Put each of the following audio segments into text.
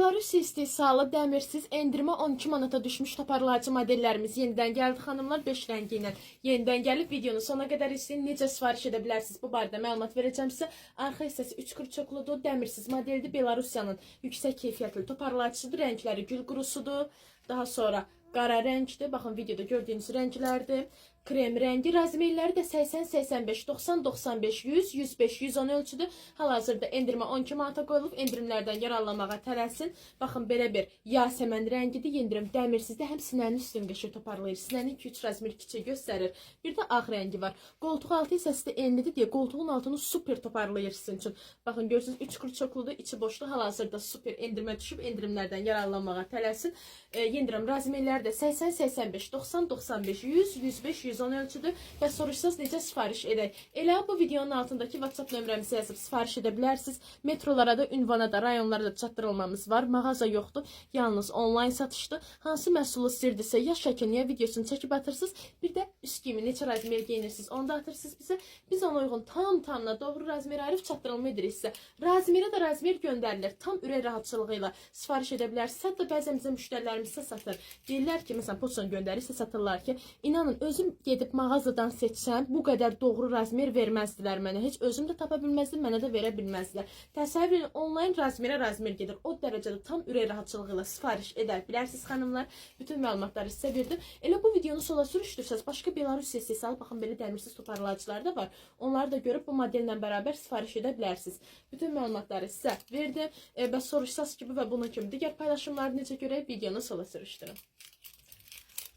Belarus istehsalı dəmirsiz endirmə 12 manata düşmüş toparlayıcı modellərimiz yenidən gəldi xanımlar, 5 rəngi ilə yenidən gəlib. Videonu sona qədər izləyin, necə sifariş edə bilərsiniz bu barədə məlumat verəcəm sizə. Arxa hissəsi 3 qırçokludur, dəmirsiz modeldir, Belarusiyanın yüksək keyfiyyətli toparlayıcısıdır, rəngləri gül qurusudur, daha sonra qara rəngdir, baxın videoda gördüyünüz rənglərdir. Krem rəngi, razmerləri də 80, 85, 90, 95, 100, 105, 110 ölçüdür. Hal-hazırda endirmə 12 manata qoyulub, endirimlərdən yararlanmağa tələsin. Baxın, belə bir yasəmən rəngidir, yendirim dəmirsizdə həm sinənin üstün qəşəng toparlayır, sinənin 2-3 razmer kiçik göstərir. Bir də ağ rəngi var. Qoltuq altı hissəsi də enlidir deyə qoltuğun altını super toparlayır sizin üçün. Baxın, görürsünüz 3 qırçokludur, içi boşluq, hal-hazırda super endirmə düşüb, endirimlərdən yararlanmağa tələsin. Yendirim razmerləri də 80, 85, 90, 95, 100, 105, 110 ölçüdür və soruşsanız necə sifariş edək. Elə bu videonun altındakı WhatsApp nömrəmizi yazıb sifariş edə bilərsiniz. Metrolara da, ünvana da, rayonlara da çatdırılmamız var. Mağaza yoxdur, yalnız onlayn satışdır. Hansı məhsulu istəyirdisə ya şəkilniyə videosunu çəkib atırsınız, bir də üst giyimi neçə razmer geyinirsiniz, onu da atırsınız bizə. Biz ona uyğun tam-tamına doğru razmer ayırıb çatdırılma edirik sizə. Razmerə də razmer göndərilir. Tam ürək rahatçılığı ilə sifariş edə bilərsiniz. Hətta bəzən bizə müştərilərimiz satır. Deyirlər ki, məsələn, poçtan göndərirsə satırlar ki, inanın özüm gedib mağazadan seçsəm, bu qədər doğru razmer verməzdilər mənə. Heç özüm də tapa bilməzdim, mənə də verə bilməzdilər. Təsəvvür edin, onlayn razmerə razmer gedir. O dərəcədə tam ürək rahatçılığı ilə sifariş edər bilərsiniz xanımlar. Bütün məlumatları sizə verdim. Elə bu videonu sola sürüşdürsəz, başqa Belarus istehsalı, baxın belə dəmirsiz toparlayıcılar da var. Onları da görüb bu modellə bərabər sifariş edə bilərsiniz. Bütün məlumatları sizə verdim. Bəs soruşsaz kimi və bunun kimi digər paylaşımları necə görək, videonu sola sürüşdürün.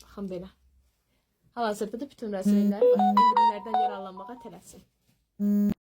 Baxın belə. Hal-hazırda da bütün rəsmlər var. Endirimlərdən yararlanmağa tələsin.